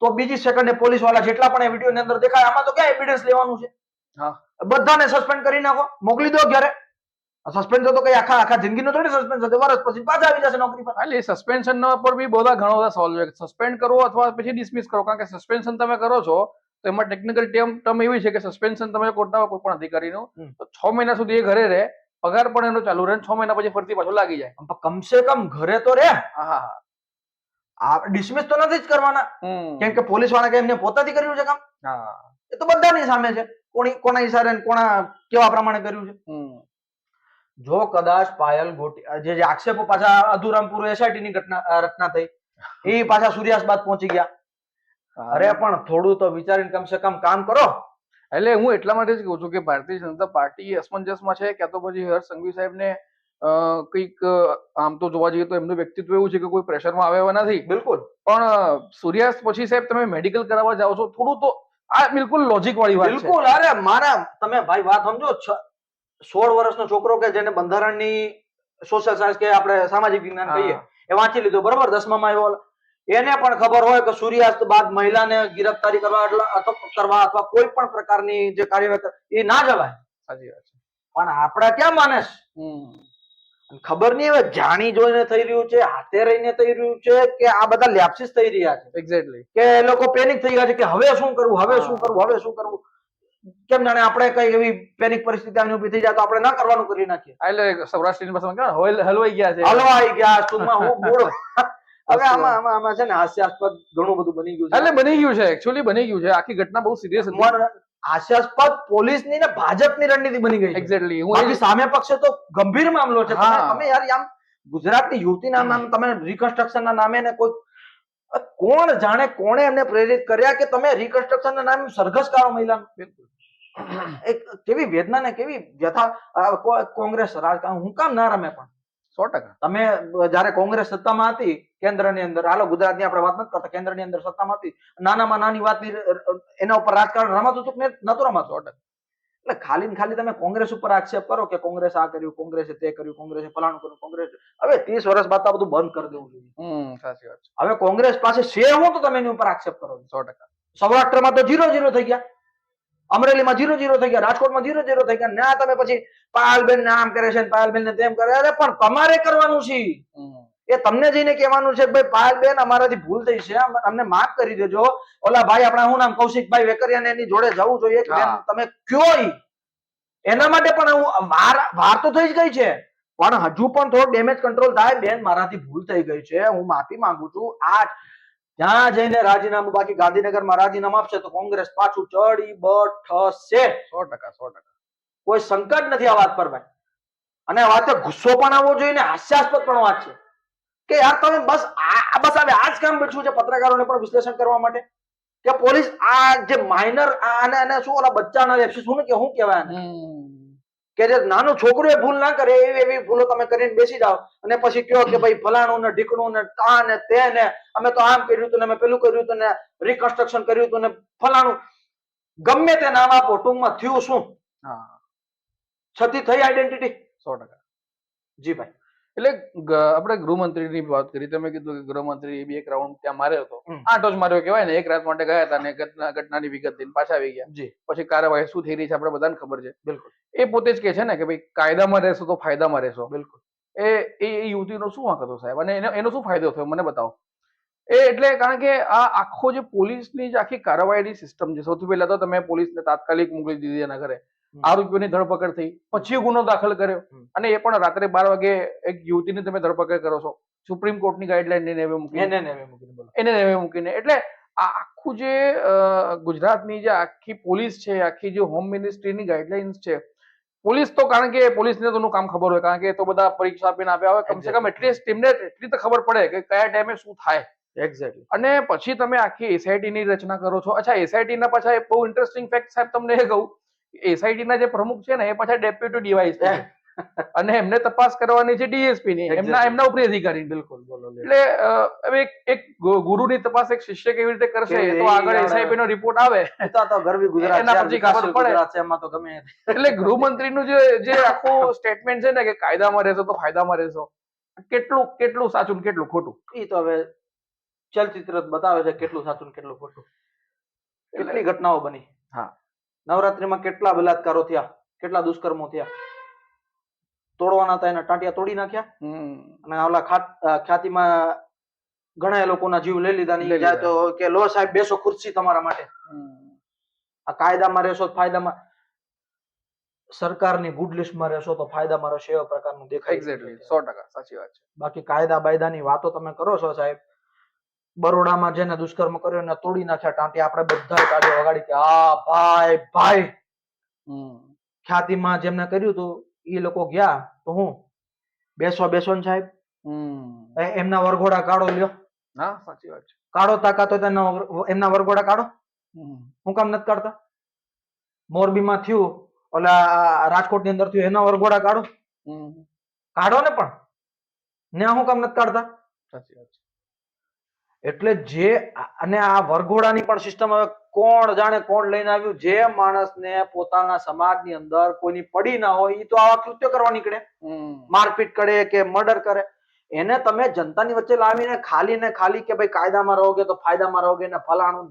તો બીજી સેકન્ડે પોલીસ વાળા જેટલા પણ વિડીયો ની અંદર દેખાય, આમાં તો ક્યાં એવિડન્સ લેવાનું છે? બધાને સસ્પેન્ડ કરી નાખો, મોકલી દો ઘરે. સસ્પેન્ડ તો કઈ આખા જિંદગીનો થોડી સસ્પેન્ડ થશે, વર્ષ પછી પાછા આવી જશે નોકરી પર. એટલે સસ્પેન્શન પર બી ઘણો બધા સોલ્વ છે. સસ્પેન્ડ કરો અથવા પછી ડિસમિસ કરો, કારણ કે સસ્પેન્શન તમે કરો છો તો એમાં ટેકનિકલ ટર્મ એવી છે કે સસ્પેન્શન તમે કોર્ટના કોઈ પણ અધિકારીનો તો 6 મહિના સુધી એ ઘરે રહે, પગાર પણ એનો ચાલુ રહે, 6 મહિના પછી ફરતી પાછો લાગી જાય. કમસે કમ ઘરે તો રહે. ડિસમિસ તો નથી જ કરવાના, કેમ કે પોલીસ વાળા એમને પોતાથી કર્યું છે કામ. એ તો બધાની સામે છે, કોના ઈશારે કોના કેવા પ્રમાણે કર્યું છે. જો કદાચ પાયલ ગોટી જે આક્ષેપો પાછા અધુરામપુર SIT ની રચના થઈ, એ પાછા સૂર્યાસ્ત પહોંચી ગયા. અરે પણ થોડું તો વિચારીને કમસે કમ કામ કરો. એટલે હું એટલા માટે જ કહું છું કે ભારતીય જનતા પાર્ટી અસમંજસમાં છે, ક્યાં તો પછી હર્ષ સંઘવી સાહેબને કંઈક આમ તો જોવા જઈએ તો એમનું વ્યક્તિત્વ એવું છે કે કોઈ પ્રેશરમાં આવે એવા નથી. બિલકુલ. પણ સૂર્યાસ્ત પછી સાહેબ તમે મેડિકલ કરાવવા જાઓ છો, થોડું તો આ બિલકુલ લોજિક વાળી વાત છે. બિલકુલ. અરે મારા તમે ભાઈ વાત સમજો, 16 વર્ષનો છોકરો કે જેને બંધારણની સોશિયલ સાયન્સ કે આપણે સામાજિક વિજ્ઞાન કહીએ એ વાંચી લીધું, બરોબર, 10માં આવ્યો, એને પણ ખબર હોય કે સૂર્યાસ્ત બાદ મહિલાને ગિરફ્તારી કરવા અથવા કોઈ પણ પ્રકારની જે કાર્યવાહી એ ના જવાય. સાચી વાત છે. પણ આપડા ક્યાં માનસ? ખબર નહીં હવે જાણી જોઈને થઈ રહ્યું છે, હાથે રહીને થઈ રહ્યું છે કે આ બધા લેપ્સિસ થઈ રહ્યા છે. એક્ઝેક્ટલી. કે એ લોકો પેનિક થઈ ગયા છે કે હવે શું કરવું, હવે શું કરવું. કેમ જાણે આપણે કઈ એવી પેનિક પરિસ્થિતિ આની ઉભી થઈ જાય તો આપણે ના કરવાનું કરી નાખીએ. એટલે સૌરાષ્ટ્રની ભાષામાં કહેવાય હલવાઈ ગયા છે. હલવાઈ ગયા ટૂંકમાં હું મૂળ. હવે આમાં છે ને હાસ્યાસ્પદ ઘણું બધું બની ગયું છે. એટલે બની ગયું છે, એકચ્યુઅલી બની ગયું છે. આખી ઘટના બહુ સિરિયસ હતી. હાસ્યાસ્પદ પોલીસની ને ભાજપની રણનીતિ બની ગઈ. એક્ઝેક્ટલી. બાકી સામે પક્ષે તો ગંભીર મામલો છે. તમે યાર આમ ગુજરાતની યુવતીના નામ તમે રિકન્સ્ટ્રક્શનના નામે ને કોઈ કોણ જાણે કોણે એમને પ્રેરિત કર્યા કે તમે રિકન્સ્ટ્રક્શન ના નામે સરઘસ કાઢો મહિલાનું? બિલકુલ એક કેવી વેદના ને કેવી વ્યથા. કોંગ્રેસ રાજકારણ હું કામ ના રમે? પણ 100%. તમે જયારે કોંગ્રેસ સત્તામાં હતી કેન્દ્રની અંદર, હાલો ગુજરાતની આપણે વાત નથી કરતા, કેન્દ્રની અંદર સત્તામાં હતી, નાનામાં નાની વાતની એના ઉપર રાજકારણ રમાતું હતું કે નતું રમાતું? એટલે ખાલી ને ખાલી તમે કોંગ્રેસ ઉપર આક્ષેપ કરો કે કોંગ્રેસ આ કર્યું, કોંગ્રેસે તે કર્યું, કોંગ્રેસે ફલાણું કર્યું, કોંગ્રેસ. હવે 30 વર્ષ બાદ આ બધું બંધ કરી દેવું જોઈએ. સાચી વાત છે. હવે કોંગ્રેસ પાસે છે હું તો તમે એની ઉપર આક્ષેપ કરો છો. 100%. સૌરાષ્ટ્રમાં તો 0-0 થઈ ગયા, અમરેલીમાં 0-0 થઈ ગયા, રાજકોટમાં 0-0 થઈ ગયા. ના તમે પછી પાયલબેન ને આમ કરે છે, પાયલબેન ને તેમ કરે. અરે પણ તમારે કરવાનું છે. એ તમને જઈને કહેવાનું છે કે ભાઈ પાયલબેન અમારાથી ભૂલ થઈ છે, અમને માફ કરી દેજો. ઓલા ભાઈ આપણા શું નામ, કૌશિકભાઈ વેકરિયાને એની જોડે જવું જોઈએ કે બેન તમે કયો ઈ. એના માટે પણ વાર તો થઈ જ ગઈ છે, પણ હજુ પણ થોડો ડેમેજ કંટ્રોલ થાય. બેન મારાથી ભૂલ થઈ ગઈ છે, હું માફી માંગુ છું. આ ત્યાં જઈને રાજીનામું, બાકી ગાંધીનગરમાં રાજીનામું આપશે તો કોંગ્રેસ પાછું ચડી બઠશે. 100%. કોઈ સંકટ નથી આ વાત પર ભાઈ. અને આ વાતે ગુસ્સો પણ આવવો જોઈએ ને હાસ્યાસ્પદ પણ વાત છે કે યાર તમે બસ હવે આ જ કામ બેઠું છે પત્રકારોને પણ વિશ્લેષણ કરવા માટે કે પોલીસ આ જે માઇનર આને શું ઓલા બચ્ચાના શું કે શું કહેવાય કે જે નાનું છોકરું એ ભૂલ ના કરે એવી ભૂલો તમે કરીને બેસી જાઓ અને પછી કહો કે ભાઈ ફલાણું ને ઢીકણું ને આ ને તે ને અમે તો આમ કર્યું હતું ને અમે પેલું કર્યું હતું ને રિકન્સ્ટ્રક્શન કર્યું હતું ને ફલાણું ગમે તે નામ આપો, ટૂંકમાં થયું શું? છતી થઈ આઈડેન્ટિટી. 100%. જી ભાઈ. એટલે આપણે ગૃહમંત્રીની વાત કરી, તમે કીધું કે ગૃહમંત્રી બી એક રાઉન્ડ ત્યાં માર્યો હતો, આંટો જ માર્યો કહેવાય ને, એક રાત માટે ગયા હતા ને ઘટનાની વિગત લઈને પાછા આવી ગયા. જી. પછી કાર્યવાહી શું થઈ રહી છે આપણે બધાને ખબર છે. બિલકુલ. એ પોતે જ કે છે ને કે ભાઈ કાયદામાં રહેશો તો ફાયદામાં રહેશો. બિલકુલ. એ યુવતીનો શું વાંક હતો સાહેબ, અને એનો શું ફાયદો થયો મને બતાવો. એટલે કારણ કે આ આખો જે પોલીસની જે આખી કાર્યવાહીની સિસ્ટમ છે, સૌથી પહેલા તો તમે પોલીસને તાત્કાલિક મોકલી દીધી એના ઘરે, આરોપીઓની ધરપકડ થઈ, પછી ગુનો દાખલ કર્યો, અને એ પણ રાત્રે 12 વાગે એક યુવતીની તમે ધરપકડ કરો છો સુપ્રીમ કોર્ટની ગાઈડલાઈન ને નેવે મૂકીને. એટલે આ આખું જે ગુજરાતની જે આખી પોલીસ છે, આખી જે હોમ મિનિસ્ટ્રીની ગાઈડલાઇન્સ છે, પોલીસ તો કારણ કે પોલીસને તો કામ ખબર હોય, કારણ કે એ તો બધા પરીક્ષા આપીને આપ્યા હોય, કમસે કમ એટલીસ્ટ તેમને એટલી તો ખબર પડે કે કયા ટાઈમે શું થાય. એક્ઝેક્ટલી. અને પછી તમે આખી એસઆઈટી ની રચના કરો છો. અચ્છા, એસઆઈટી ના પાછા બહુ ઇન્ટરેસ્ટિંગ ફેક્ટ સાહેબ તમને એ કહું, એસઆઈટી ના જે પ્રમુખ છે ને એ પાછા ડેપ્યુટી ડીવાયએસપી છે, અને એમને તપાસ કરવાની છે ડીએસપી ની, એમના ઉપરી અધિકારી. બિલકુલ. બોલો. એટલે હવે એક ગુરુની તપાસ એક શિષ્ય કેવી રીતે કરશે તો આગળ એસઆઈપી નો રિપોર્ટ આવે તો ગરવી ગુજરાત એના પછી ખબર પડે. એમાં તો ગમે એટલે ગૃહમંત્રીનું જે આખું સ્ટેટમેન્ટ છે ને કે કાયદામાં રહેશો તો ફાયદામાં રહેશો, કેટલું સાચું ને કેટલું ખોટું એ તો હવે ચલચિત્ર બતાવે છે કેટલું સાચું ને કેટલું ખોટું. કેટલી ઘટનાઓ બની. હા. નવરાત્રીમાં કેટલા બલાત્કારો થયા, કેટલા દુષ્કર્મો થયા. તોડવાના હતા એના ટાંટિયા તોડી નાખ્યા, અને ઓલા ખ્યાતિમાં ઘણા લોકોના જીવ લઈ લીધા. નહીં જાય તો કે લો સાહેબ બેસો ખુરશી તમારા માટે. આ કાયદામાં રહેશો તો ફાયદામાં, સરકારની ગુડ લિસ્ટમાં રહેશો તો ફાયદામાં રહેશો, એવા પ્રકારનું દેખાય. એક્ઝેક્ટલી 100% સાચી વાત છે. બાકી કાયદા બાયદાની વાતો તમે કરો છો સાહેબ. બરોડામાં જેને દુષ્કર્મ કર્યો એને તોડી નાખ્યા ટાંટિયા, આપણે બધા તાળીઓ વગાડી કે આ ભાઈ. ખ્યાતિમાં જેમને કર્યું હતું એ લોકો ગયા તો હું બેસો ને સાહેબ, એમના વરઘોડા કાઢો લ્યો. હા, સાચી વાત છે. કાઢો તાકાત હોય એમના વરઘોડા કાઢો. હું કામ નથી કાઢતા? મોરબીમાં થયું, ઓલા રાજકોટની અંદર થયું, એના વરઘોડા કાઢો. કાઢો ને, પણ ને હું કામ નથી કાઢતા? સાચી વાત છે. એટલે જે અને આ વરઘોડાની પણ સિસ્ટમ હવે કોણ જાણે કોણ લઈને આવ્યું. જે માણસને પોતાના સમાજની અંદર કોઈની પડી ના હોય એ તો આવા કૃત્ય કરવા નીકળે, મારપીટ કરે કે મર્ડર કરે. એને તમે જનતાની વચ્ચે લાવીને ખાલી કે ભાઈ કાયદામાં રહોગે તો ફાયદામાં રહોગે ને ફલાણું,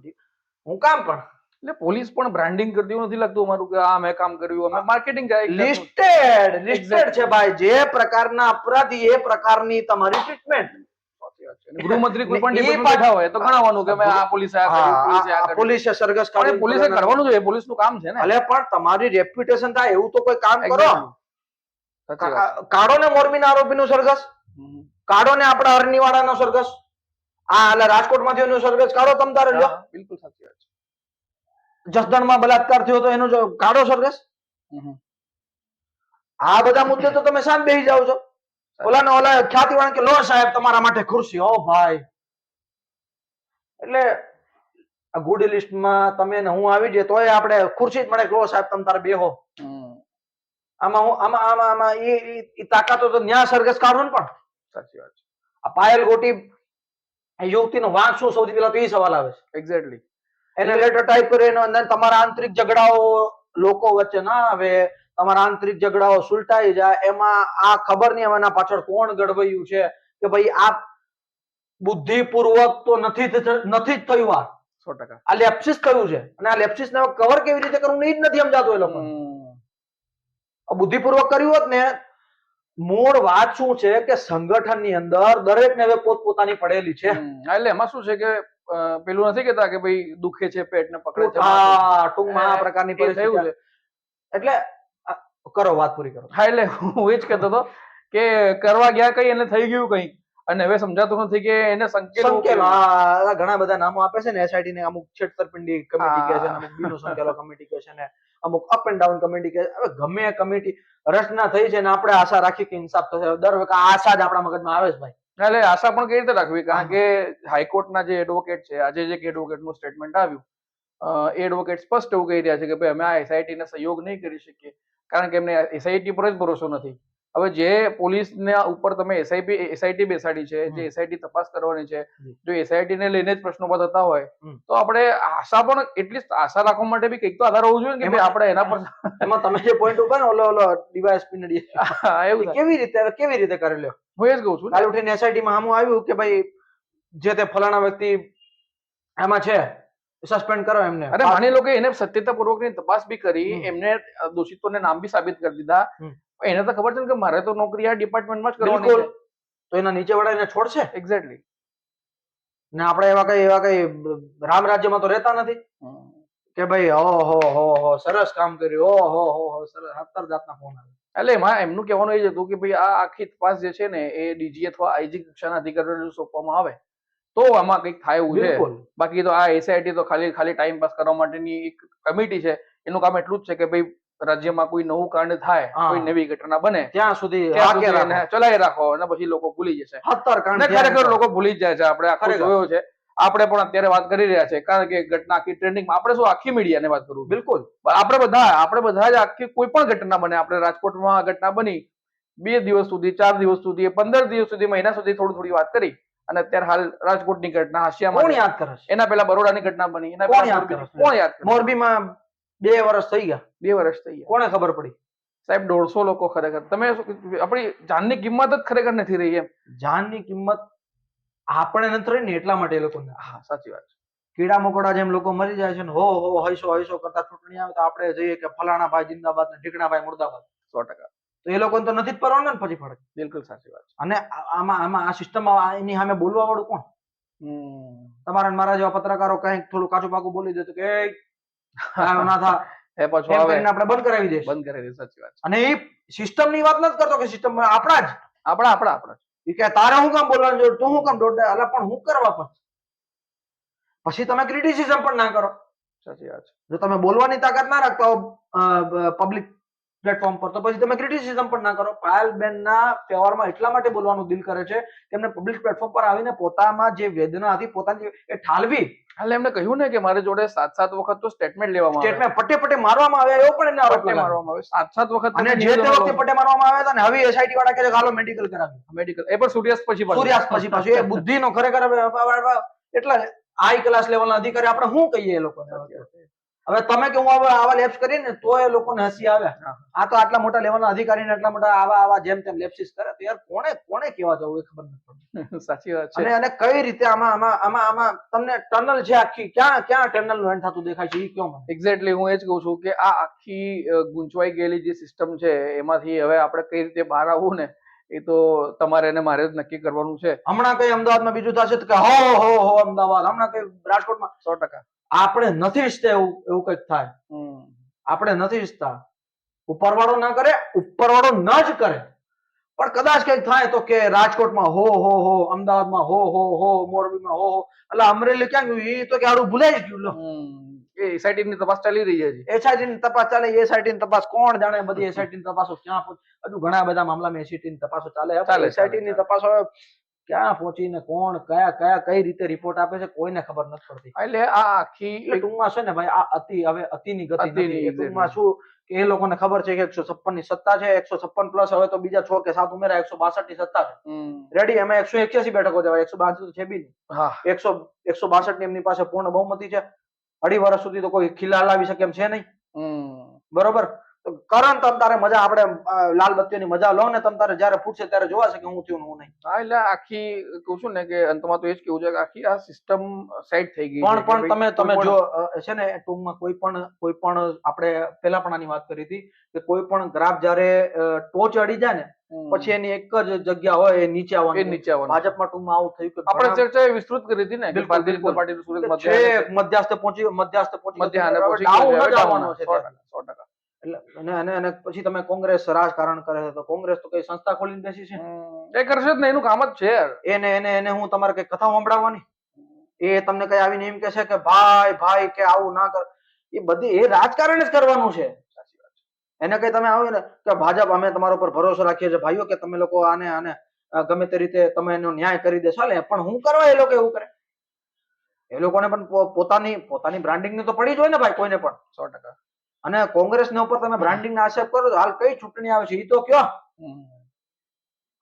હું કામ પણ. એટલે પોલીસ પણ બ્રાન્ડિંગ કરતી નથી લાગતું અમારું કે આ મેં કામ કર્યું, અમે માર્કેટિંગ લિસ્ટેડ છે ભાઈ. જે પ્રકારના અપરાધી એ પ્રકારની તમારી ટ્રીટમેન્ટ. ગૃહમંત્રી કોઈ પણ ડિપાર્ટમેન્ટ બેઠા હોય તો ગણાવવાનું કે આ પોલીસે આ કર્યું, પોલીસે સરઘસ કાઢ્યું. પોલીસે કરવાનું જોઈએ, પોલીસનું કામ છે ને. ભલે પણ તમારી રેપ્યુટેશન થાય એવું તો કોઈ કામ કરો. કાઢો ને મોરબીના આરોપીનું સરઘસ, કાઢો ને આપણા અરણીવાડાનો સરઘસ, આ રાજકોટમાંથી એનું સરઘસ કાઢો તમ તારે લ્યો. બિલકુલ સાચી વાત છે. જસદણમાં બલાત્કાર થયો તો એનો કાઢો સરઘસ. આ બધા મુદ્દે તો તમે શાંત બેસી જાવ છો. ઓલા ખ્યાતિવાળા કે લો સાહેબ તમારા માટે ખુરશી. ઓ ભાઈ, એટલે આ ગુડ લિસ્ટમાં તમે ને હું આવી જઈએ તોય આપણે ખુરશી જ મળે કે લો સાહેબ તમે તારે બેહો. આમાં આમાં એ તાકાતો તો ન્યા સરઘસ કાઢો ને પણ. સાચી વાત છે. આ પાયલ ગોટી એ યુવતીનો વાંક શું સૌથી પહેલા તો એ સવાલ આવે છે. એક્ઝેક્ટલી. એને લેટર ટાઈપ કર્યો એનો અંદર તમારા આંતરિક ઝઘડાઓ લોકો વચ્ચે ના આવે, તમારા આંતરિક ઝઘડાઓ સુલટાઈ જાય, એમાં આ ખબર નહીં એના પાછળ કોણ ગડબડ્યું છે કે ભાઈ આ બુદ્ધિપૂર્વક તો નથી જ થયું. આ 100%. આ લેપ્સિસ થયું છે અને આ લેપ્સિસ ને કવર કેવી રીતે કરવું એ જ નથી સમજાતું એ લોકો. બુદ્ધિપૂર્વક કર્યું હોત ને, મૂળ વાત શું છે કે સંગઠનની અંદર દરેક ને હવે પોતપોતાની પડેલી છે. એટલે એમાં શું છે કે પેલું નથી કેતા કે ભાઈ દુખે છે પેટ ને પકડે છે. ટૂંકમાં આ પ્રકારની પરિસ્થિતિ છે. એટલે કરો વાત પૂરી કરો. હા, એટલે હું એ જ કહેતો હતો કે કરવા ગયા કઈ અને થઈ ગયું કઈ, અને હવે સમજાતું નથી કે એને સંકેલો ઘણા બધા નામો આપે છે ને એસઆઈટી ને, અમુક છેતરપિંડી કમિટી કહે છે, અમુક બીનો સંકેલો કમિટી કહે છે ને, અમુક અપ એન્ડ ડાઉન કમિટી કહે છે. હવે ગમે કમિટી રચના થઈ છે ને આપણે આશા રાખી કે ઇન્સાફ થશે. દર વખતે આશા જ આપણા મગજમાં આવે છે ભાઈ. એટલે આશા પણ કેવી રીતે રાખવી, કારણ કે હાઈકોર્ટના જે એડવોકેટ છે, આજે જે એડવોકેટનું સ્ટેટમેન્ટ આવ્યું, એ એડવોકેટ સ્પષ્ટ એવું કહી રહ્યા છે કે ભાઈ અમે આ એસઆઈટી ને સહયોગ નહીં કરી શકીએ, કારણ કે એમને એસઆઈટી પર જ ભરોસો નથી. હવે જે પોલીસના ઉપર તમે એસઆઈટી બેસાડી છે, જે એસઆઈટી તપાસ કરવાની છે, જો એસઆઈટી ને લઈને જ પ્રશ્નો ઉભા થતા હોય તો આપણે આશા પણ એટલીસ્ટ આશા રાખવા માટે બી કંઈક તો આધાર હોવું જોઈએ કે આપણે એના પર. એમાં તમે જે પોઈન્ટ ઉપર ને ઓલો ડીવાયએસપી ને એવું કેવી રીતે કરી લ્યો. હું એ જ કહું છું. કાલે ઉઠીને એસઆઈટી માં આમ આવ્યું કે ભાઈ જે તે ફલાણા વ્યક્તિ આમાં છે, સસ્પેન્ડ કરો એમને. અરે માની લો કે એને સત્યતાપૂર્વક ની તપાસ બી કરી, એમને દોષિતોને નામ બી સાબિત કરી દીધા, એને તો ખબર છે ને કે મારે તો નોકરી આ ડિપાર્ટમેન્ટમાં જ કરવાની છે, તો એના નીચે વાળા એને છોડશે. એક્ઝેક્ટલી. ને આપણે એવા કઈ રામ રાજ્યમાં તો રહેતા નથી કે ભાઈ હો સરસ કામ કર્યું, હો સરસ 70 જાતના ફોન આવે. એટલે એમાં એમનું કહેવાનું એ જ હતું કે ભાઈ આ આખી તપાસ જે છે ને એ ડીજી અથવા આઈજી કક્ષાના અધિકારીઓને સોંપવામાં આવે તો આમાં કંઈક થાય એવું છે. બાકી તો આ એસઆઈટી તો ખાલી ટાઈમ પાસ કરવા માટેની એક કમિટી છે. એનું કામ એટલું જ છે કે ભાઈ રાજ્યમાં કોઈ નવું કાંડ થાય, કોઈ નવી ઘટના બને ત્યાં સુધી ચલાવી રાખો અને પછી લોકો ભૂલી જશે. 70 કાંડ ખરેખર લોકો ભૂલી જ જાય છે. આપણે આખું જોયો છે, આપણે પણ અત્યારે વાત કરી રહ્યા છે, કારણ કે ઘટના આખી ટ્રેન્ડિંગમાં. આપણે શું આખી મીડિયાને વાત કરું, બિલકુલ આપણે બધા જ આખી કોઈ પણ ઘટના બને, આપણે રાજકોટમાં ઘટના બની 2 દિવસ સુધી, 4 દિવસ સુધી, 15 દિવસ સુધી, મહિના સુધી થોડી વાત કરી, અને અત્યારે હાલ રાજકોટની ઘટના હાસ્યામાં કોણ યાદ કરે? એના પહેલા બરોડાની ઘટના બની, એના કોણ યાદ કરે? મોરબીમાં 2 વર્ષ થઈ ગયા. 2 વર્ષ થઈ ગયા. કોને ખબર પડી સાહેબ? 150 લોકો. ખરેખર તમે આપણી જાનની કિંમત જ ખરેખર નથી રહી. એમ જાનની કિંમત આપણે નથી રહી ને એટલા માટે એ લોકોને. હા, સાચી વાત છે. કીડા મકોડા જેમ લોકો મરી જાય છે ને હો હૈસો કરતા ચૂંટણી આવે તો આપણે જઈએ કે ફલાણા ભાઈ જિંદાબાદ ને ઢીકણા ભાઈ મુર્દાબાદ. 100%. તો એ લોકોને તો નથી જ પરવાનું ને પછી ફરક. બિલકુલ સાચી વાત છે. અને આમાં આ સિસ્ટમમાં એની સામે બોલવા વાળું કોણ? તમારા મારા જેવા પત્રકારો કઈક થોડું કાચું પાકું બોલી દે તો કે ના થા એ પાછું આવે, આપણે બંધ કરાવી દઈશું. બંધ કરાવી દઈશું. સાચી વાત છે. અને એ સિસ્ટમની વાત નથી કરતો કે સિસ્ટમ આપણા જ એ કે તારે હું કામ બોલવાનું જોયું, તું હું કામ દોડે, અલા પણ હું કરવા પછી તમે ક્રિટિસિઝમ પણ ના કરો. સાચી વાત છે. જો તમે બોલવાની તાકાત ના રાખતા હો પબ્લિક પ્લેટફોર્મ પર તો પછી તમે ક્રિટિસિઝમ પણ ના કરો. પાયલબેન ના તહેવારમાં એટલા માટે બોલવાનું દિલ કરે છે કે એમને પબ્લિક પ્લેટફોર્મ પર આવીને પોતામાં જે વેદના હતી પોતાની એ ઠાલવી. એટલે એમને કહ્યું ને કે મારી જોડે 7 વખત તો સ્ટેટમેન્ટ લેવામાં આવે, સ્ટેટમેન્ટ પટ્ટે મારવામાં આવ્યા, એવો પણ એમને આરોપ મારવામાં આવે 7 વખત. અને જે તે વખતે પટ્ટે મારવામાં આવ્યા હતા ને હવે એસઆઈટી વાળા કહે છે હાલો મેડિકલ કરાવી. મેડિકલ એ પણ સૂર્યાસ્ત પછી પાછું એ બુદ્ધિનો ખરેખર એટલા હાઈ ક્લાસ લેવલના અધિકારી આપણે શું કહીએ એ લોકોને? હવે તમે કે હું આવા લેપ્સ કરીએ ને તો એ લોકોને હસી આવે. આ તો આટલા મોટા લેવલના અધિકારીને એટલા મોટા આવા જેમ તેમ લેપ્સિસ કરે તો યાર કોને કેવા જવું એ ખબર નથી પડતી. સાચી વાત છે. અને કઈ રીતે આમાં તમને ટનલ છે આખી, ક્યાં ટનલ નું એન્ડ થતું દેખાય છે એ કયો મને? એક્ઝેક્ટલી. હું એ જ કહું છું કે આ આખી ગૂંચવાઈ ગયેલી જે સિસ્ટમ છે એમાંથી હવે આપણે કઈ રીતે બહાર આવવું ને એ તો તમારે ને મારે જ નક્કી કરવાનું છે. હમણાં કઈ અમદાવાદમાં બીજું થશે તો કે હો અમદાવાદ, હમણાં કઈ રાજકોટમાં 100%. આપણે નથી ઈચ્છતા એવું કંઈક થાય. આપણે નથી ઈચ્છતા. ઉપરવાળો ના કરે, ઉપરવાળો ન જ કરે, પણ કદાચ કંઈક થાય તો કે રાજકોટમાં હો, અમદાવાદમાં હો, મોરબીમાં હો, એટલે અમરેલી ક્યાં ગયું? એ તો કે આડું ભૂલાઈ જ ગયું. એ એસઆઈટી ની તપાસ ચાલી રહી છે. એસઆઈટી ની તપાસ ચાલે. એસઆઈટી ની તપાસ કોણ જાણે? બધી એસઆઈટી ની તપાસો ક્યાં હજુ ઘણા બધા મામલામાં એસઆઈટી ની તપાસો ચાલે. એસઆઈટી ની તપાસો ક્યાં પહોંચીને કોણ કઈ રીતે રિપોર્ટ આપે છે કોઈને ખબર નથી પડતી. એટલે આ આખી એટલે ટૂંકમાં છે ને ભાઈ આ અતિની ગતિ અતિની નથી. એ ટૂંકમાં exactly. શું કે એ લોકોને ખબર છે કે 156 ની સત્તા છે, 156 પ્લસ હવે તો બીજા 6 કે 7 ઉમેરા 162 ની સત્તા છે. રેડી, એમાં 181 બેઠકો જવાય, 182 તો છે બી નહીં. હા 162 ની એમની પાસે પૂર્ણ બહુમતી છે. અઢી વર્ષ સુધી તો કોઈ ખિલાલ આવી શકે એમ છે નહીં. બરોબર. તો કરન તમ તારે મજા આપણે લાલ બત્તીઓની મજા લો ને તમ તારે જ્યારે પૂછશે ત્યારે જોવાશે કે હું થયું ને હું નહીં. હા એટલે આખી કહું છું ને કે અંતમાં તો એ જ કેવું છે કે આખી આ સિસ્ટમ સેટ થઈ ગઈ છે પણ કે ભાઈ તમે કોઈ જો પણ- છે ને ટૂંકમાં કોઈ પણ આપણે પેલા પણ આની વાત કરી હતી કે કોઈ પણ ગ્રાફ જ્યારે ટોચ અડી જાય ને પછી એની એક જ જગ્યા હોય એ નીચે એ આવવાની. નીચે આવવાનું. ભાજપમાં ટૂંકમાં આવું થયું કે આપણે ઘણા ચર્ચા એ વિસ્તૃત કરી હતી ને કે બિલકુલ, ભારતીય જનતા બિલકુલ. પાર્ટી સુરત કે મધ્યાહને છેક મધ્યાસ્થ પહોંચી મધ્યાહને હવે પહોંચી ડાઉન ગયું જ છે. આવવાનો છે 100%, ત્યાંથી. 100%. એટલે અને પછી તમે કોંગ્રેસ રાજકારણ કરે છે તો કોંગ્રેસ તો કઈ સંસ્થા ખોલીને બેસી છે. એ કરશે જ ને, એનું કામ જ છે યાર. એને હું તમારે કઈ કથા સંભળાવવાની? એ તમને કઈ આવીને એમ કહેશે કે ભાઈ કે આવું ના કર. એ બધી એ રાજકારણ જ કરવાનું છે. સાચી વાત છે. એને કઈ તમે આવો ને કે ભાજપ અમે તમારા ઉપર ભરોસો રાખીએ છીએ ભાઈઓ કે તમે લોકો આને ગમે તે રીતે તમે એનો ન્યાય કરી દેશો. ચાલે, પણ હું કરવા એ લોકો એવું કરે? એ લોકોને પણ પોતાની બ્રાન્ડિંગ ની તો પડી જ હોય ને ભાઈ, કોઈને પણ. 100%. અને કોંગ્રેસ ને ઉપર તમે બ્રાન્ડિંગ ના આક્ષેપ કરો છો. હાલ કઈ ચૂંટણી આવે છે એ તો કયો?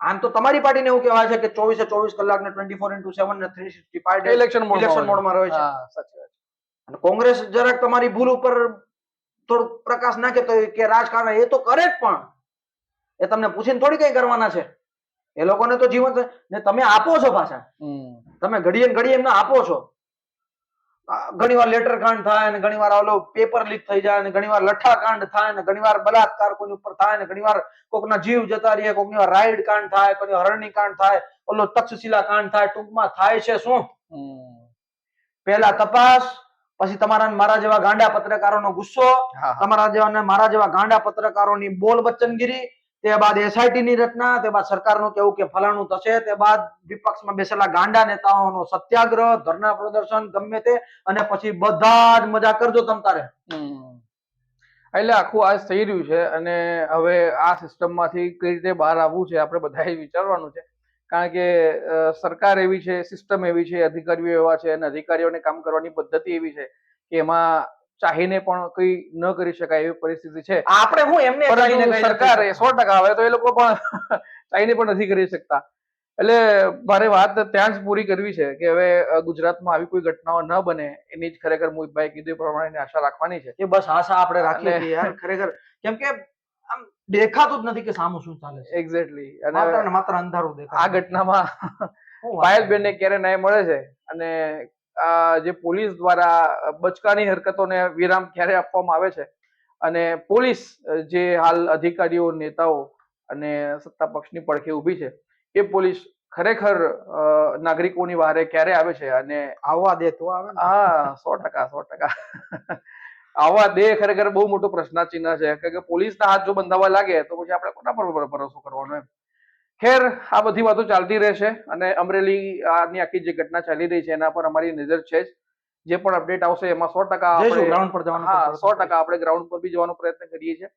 આમ તો તમારી પાર્ટીને એવું કહેવાય છે કે 24/24 કલાક ને 24/7 ને 365 ડેઝ ઇલેક્શન મોડમાં રહે છે. હા સાચી વાત છે. અને કોંગ્રેસ જરાક તમારી ભૂલ ઉપર થોડું પ્રકાશ નાખે તો કે રાજકારણ એ તો કરે જ, પણ એ તમને પૂછીને થોડી કઈ કરવાના છે. એ લોકોને તો જીવન ને તમે આપો છો પાછા. તમે ઘડીએ ને ઘડીએ એમને આપો છો. ઘણી વાર લેટર કાંડ થાય ને ઘણી વાર ઓલો પેપર લીક થઈ જાય ને ઘણી વાર લઠ્ઠા કાંડ થાય ને ઘણી વાર બલાત્કાર કોઈની ઉપર થાય ને ઘણી વાર કોકના જીવ જતા રહે, કોકની વાર રાઈડ કાંડ થાય, કોઈની હરણી કાંડ થાય, ઓલો તક્ષશિલા કાંડ થાય. ટૂંકમાં થાય છે શું? પહેલા તપાસ, પછી તમારા ને મારા જેવા ગાંડા પત્રકારોનો ગુસ્સો, તમારા જેવા ને મારા જેવા ગાંડા પત્રકારોની બોલ વચનગીરી, તે બાદ એસઆઈટી ની રચના, તે બાદ સરકારનું કેવું કે ફલાણું થશે, તે બાદ વિપક્ષમાં બેસેલા ગાંડા નેતાઓનો સત્યાગ્રહ, ધરના પ્રદર્શન, ગમે તે, અને પછી બધા જ મજા કરજો તમ તારે. એટલે આખું આ થઈ રહ્યું છે અને હવે આ સિસ્ટમ માંથી કઈ રીતે બહાર આવવું છે આપણે બધાએ વિચારવાનું છે. કારણ કે સરકાર એવી છે, સિસ્ટમ એવી છે, અધિકારીઓ એવા છે અને અધિકારીઓને કામ કરવાની પદ્ધતિ એવી છે કે એમાં ચાહીને પણ કઈ ન કરી શકાય એવી પરિસ્થિતિ છે. આપણે હું એમને ચાહીને પરંતુ કઈ નથી સરકાર શકતા. 100% હવે તો એ લોકો પણ ચાહીને પણ નથી કરી શકતા. એટલે મારે વાત ત્યાં જ પૂરી કરવી છે કે હવે ગુજરાતમાં આવી કોઈ ઘટનાઓ ન બને એની જ ખરેખર મોહિતભાઈ કીધું એ પ્રમાણે આશા રાખવાની છે. એ બસ આશા આપણે રાખીએ અને- છીએ યાર, ખરેખર. કેમ કે આમ દેખાતું જ નથી કે સામું શું ચાલે છે. એક્ઝેક્ટલી. માત્ર અને ને માત્ર અંધારું દેખાય. આ ઘટનામાં પાયલબેનને ક્યારે ન્યાય મળે છે અને આ જે પોલીસ દ્વારા બચકાની હરકતોને વિરામ ક્યારે આપવામાં આવે છે અને પોલીસ જે હાલ અધિકારીઓ, નેતાઓ અને સત્તા પક્ષની પડખે ઊભી છે એ પોલીસ ખરેખર નાગરિકોની વારે ક્યારે આવે છે અને આવવા દે તો આવે ને. હા 100%. આવા દે ખરેખર બહુ મોટો પ્રશ્નાચિહ્ન છે કે પોલીસના હાથ જો બંધાવા લાગે તો પછી આપણે કોના પર ભરોસો કરવાનો એમ. ખેર, આ બધી વાતો ચાલતી રહેશે અને અમરેલી આની આખી જે ઘટના ચાલી રહી છે એના પર અમારી નજર છે જ. જે પણ અપડેટ આવશે એમાં 100% જઈશું આપણે ગ્રાઉન્ડ પર જવાનો હા પ્રયત્ન 100% આપણે ગ્રાઉન્ડ પર બી જવાનો પ્રયત્ન કરીએ છીએ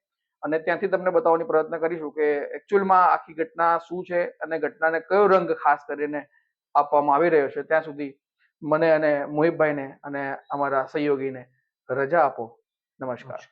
અને ત્યાંથી તમને બતાવવાનો પ્રયત્ન કરીશું કે એકચ્યુઅલમાં આખી ઘટના શું છે અને ઘટનાને કયો રંગ ખાસ કરીને આપવામાં આવી રહ્યો છે. ત્યાં સુધી મને અને મોહિતભાઈને અને અમારા સહયોગીને રજા આપો. નમસ્કાર.